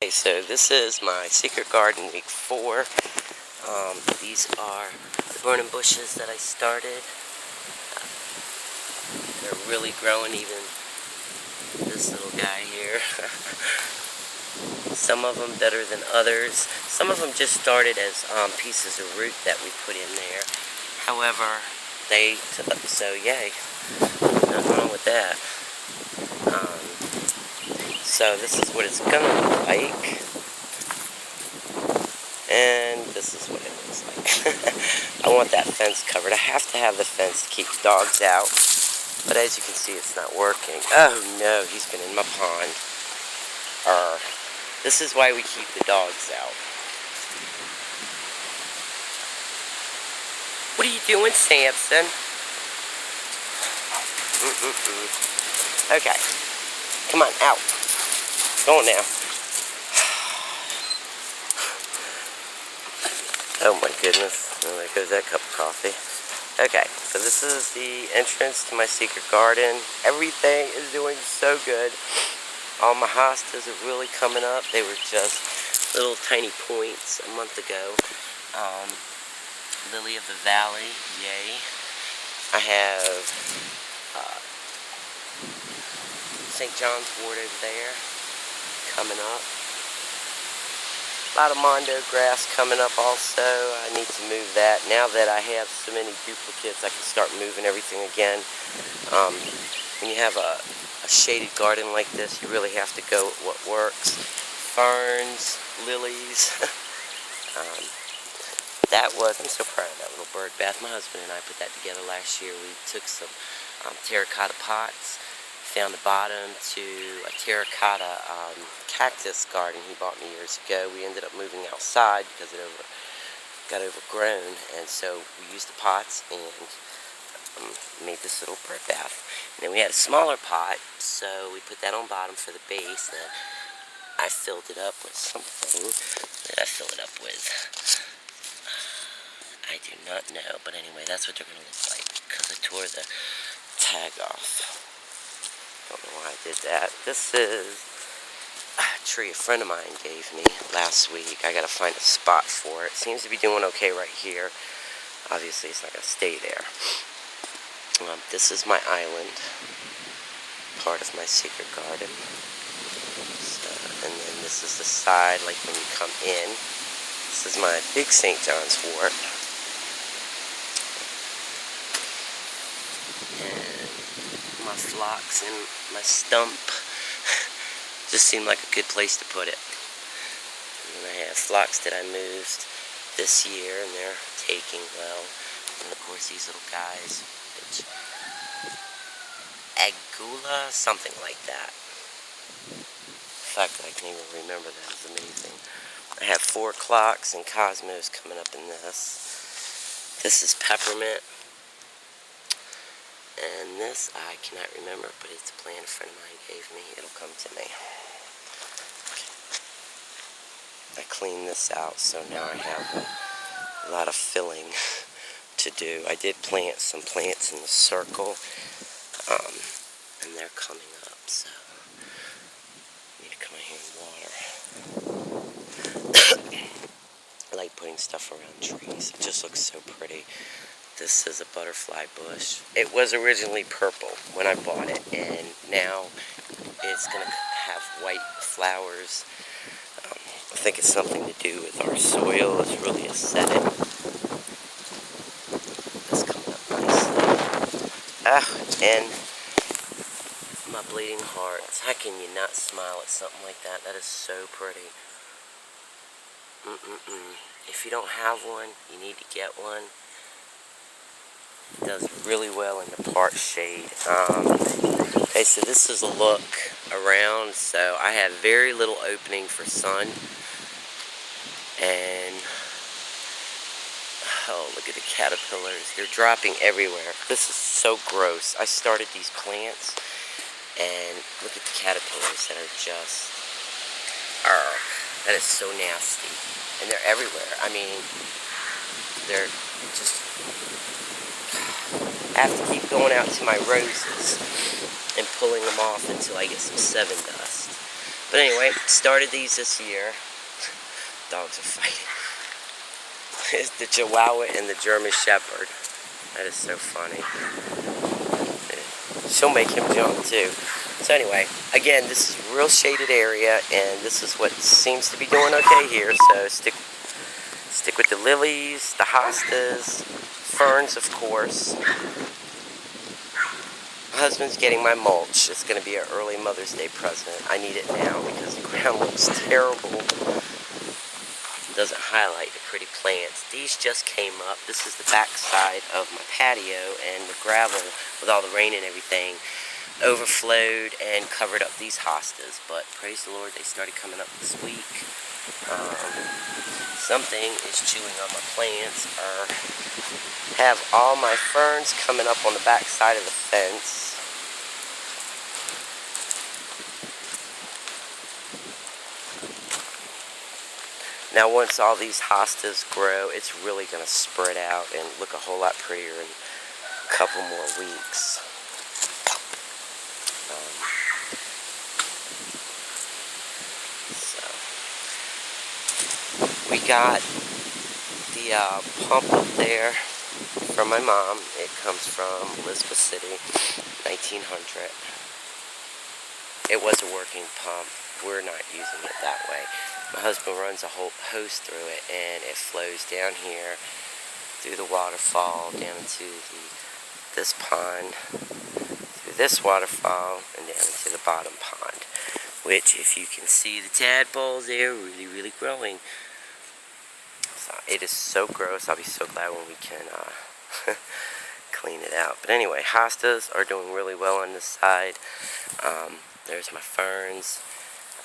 Okay, so this is my Secret Garden week 4. These are the burning bushes that I started. They're really growing, even this little guy here. Some of them better than others. Some of them just started as pieces of root that we put in there. However, so yay, nothing wrong with that. So this is what it's gonna look like, and this is what it looks like. I want that fence covered. I have to have the fence to keep dogs out, but as you can see, it's not working. Oh no, he's been in my pond. This is why we keep the dogs out. What are you doing, Samson? Okay, come on, out. Go on now. Oh my goodness. Oh, there goes that cup of coffee. Okay, so this is the entrance to my secret garden. Everything is doing so good. All my hostas are really coming up. They were just little tiny points a month ago. Lily of the Valley, yay. I have St. John's wort over there coming up. A lot of Mondo grass coming up also. I need to move that. Now that I have so many duplicates, I can start moving everything again. When you have a shaded garden like this, you really have to go with what works. Ferns, lilies. I'm so proud of that little bird bath. My husband and I put that together last year. We took some terracotta pots, found the bottom to a terracotta cactus garden he bought me years ago. We ended up moving outside because it got overgrown, and so we used the pots and made this little bird bath. And then we had a smaller pot, so we put that on bottom for the base. And I filled it up with something. What did I fill it up with? I do not know, but anyway, that's what they're going to look like because I tore the tag off. Don't know why I did that. This is a tree a friend of mine gave me last week. I got to find a spot for it. Seems to be doing okay right here. Obviously, it's not going to stay there. This is my island, part of my secret garden. So, and then this is the side, like when you come in. This is my big St. John's wort. My phlox and my stump just seemed like a good place to put it. And I have phlox that I moved this year, and they're taking well. And of course these little guys, Agula, something like that. The fact that I can even remember that is amazing. I have 4 clocks and cosmos coming up in this. This is peppermint. And this, I cannot remember, but it's a plant a friend of mine gave me. It'll come to me. I cleaned this out, so now I have a lot of filling to do. I did plant some plants in the circle, and they're coming up, so I need to come in here and water. I like putting stuff around trees. It just looks so pretty. This is a butterfly bush. It was originally purple when I bought it, and now it's going to have white flowers. I think it's something to do with our soil. It's really acidic. That's coming up nicely. And my bleeding heart. How can you not smile at something like that? That is so pretty. If you don't have one, you need to get one. It does really well in the part shade. Okay, so this is a look around. So I have very little opening for sun. And, oh, look at the caterpillars. They're dropping everywhere. This is so gross. I started these plants, and look at the caterpillars that are just, that is so nasty. And they're everywhere. I mean, they're just, I have to keep going out to my roses and pulling them off until I get some 7 dust. But anyway, started these this year. Dogs are fighting. It's the Chihuahua and the German Shepherd. That is so funny. She'll make him jump too. So anyway, again, this is a real shaded area, and this is what seems to be doing okay here. So stick with the lilies, the hostas, ferns, of course. My husband's getting my mulch. It's going to be an early Mother's Day present. I need it now because the ground looks terrible. Doesn't highlight the pretty plants. These just came up. This is the back side of my patio, and the gravel with all the rain and everything overflowed and covered up these hostas. But praise the Lord, they started coming up this week. Something is chewing on my plants, or have all my ferns coming up on the back side of the fence. Now once all these hostas grow, it's really going to spread out and look a whole lot prettier in a couple more weeks. So we got the pump up there from my mom. It comes from Elizabeth City, 1900. It was a working pump. We're not using it that way. My husband runs a whole hose through it, and it flows down here through the waterfall down into this pond, through this waterfall, and down into the bottom pond, which, if you can see the tadpoles, they're really, really growing. So it is so gross. I'll be so glad when we can clean it out. But anyway, hostas are doing really well on this side. There's my ferns.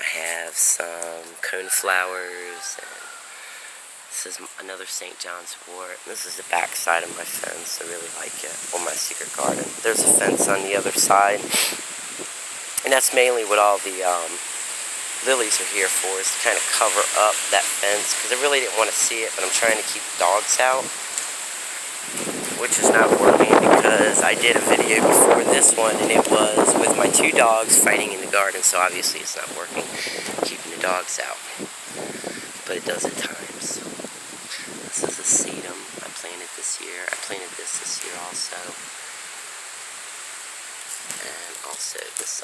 I have some coneflowers, and this is another St. John's wort. This is the back side of my fence. I really like it, or my secret garden. There's a fence on the other side, and that's mainly what all the lilies are here for, is to kind of cover up that fence, because I really didn't want to see it, but I'm trying to keep the dogs out, which is not working, because I did a video before this one, and it was with my 2 dogs fighting in the garden, so obviously it's not working, keeping the dogs out, but it does at times. This is a sedum I planted this year. I planted this year also, and also this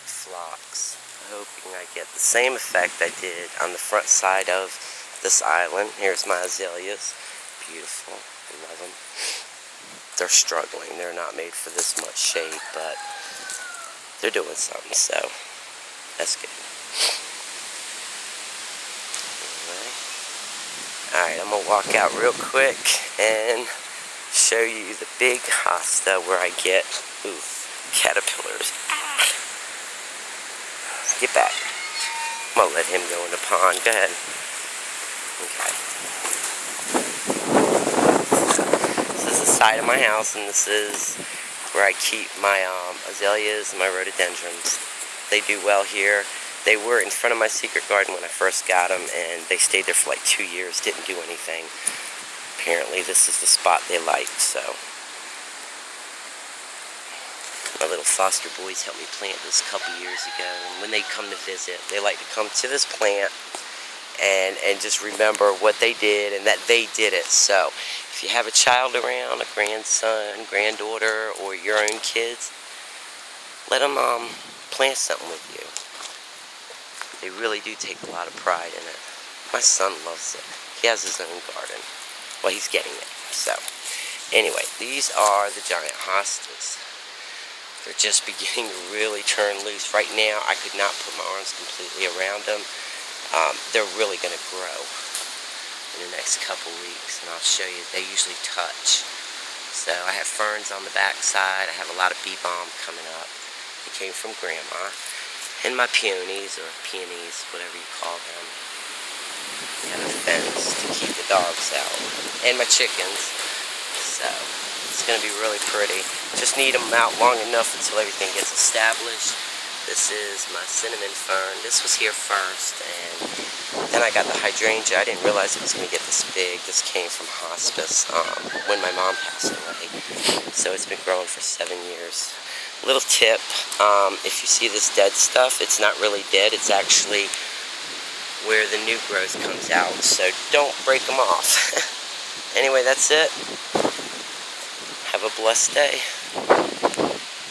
phlox. I'm hoping I get the same effect I did on the front side of this island. Here's my azaleas, beautiful. I love them. They're struggling. They're not made for this much shade, but they're doing something, so that's good. Alright, I'm going to walk out real quick and show you the big hosta where I get, caterpillars. Get back. I'm going to let him go in the pond. Go ahead. Okay. Side of my house, and this is where I keep my azaleas and my rhododendrons. They do well here. They were in front of my secret garden when I first got them, and they stayed there for like 2 years, didn't do anything. Apparently this is the spot they liked, so. My little foster boys helped me plant this a couple years ago, and when they come to visit, they like to come to this plant and just remember what they did and that they did it. So if you have a child around, a grandson, granddaughter, or your own kids, let them plant something with you. They really do take a lot of pride in it. My son loves it. He has his own garden. Well, he's getting it. So anyway, these are the giant hostas. They're just beginning to really turn loose. Right now, I could not put my arms completely around them. They're really going to grow in the next couple weeks, and I'll show you. They usually touch. So I have ferns on the back side. I have a lot of bee balm coming up. It came from Grandma. And my peonies, or peonies, whatever you call them. I have a fence to keep the dogs out. And my chickens. So it's going to be really pretty. Just need them out long enough until everything gets established. This is my cinnamon fern. This was here first, and then I got the hydrangea. I didn't realize it was going to get this big. This came from hospice when my mom passed away. So it's been growing for 7 years. Little tip, if you see this dead stuff, it's not really dead, it's actually where the new growth comes out, so don't break them off. Anyway, that's it. Have a blessed day.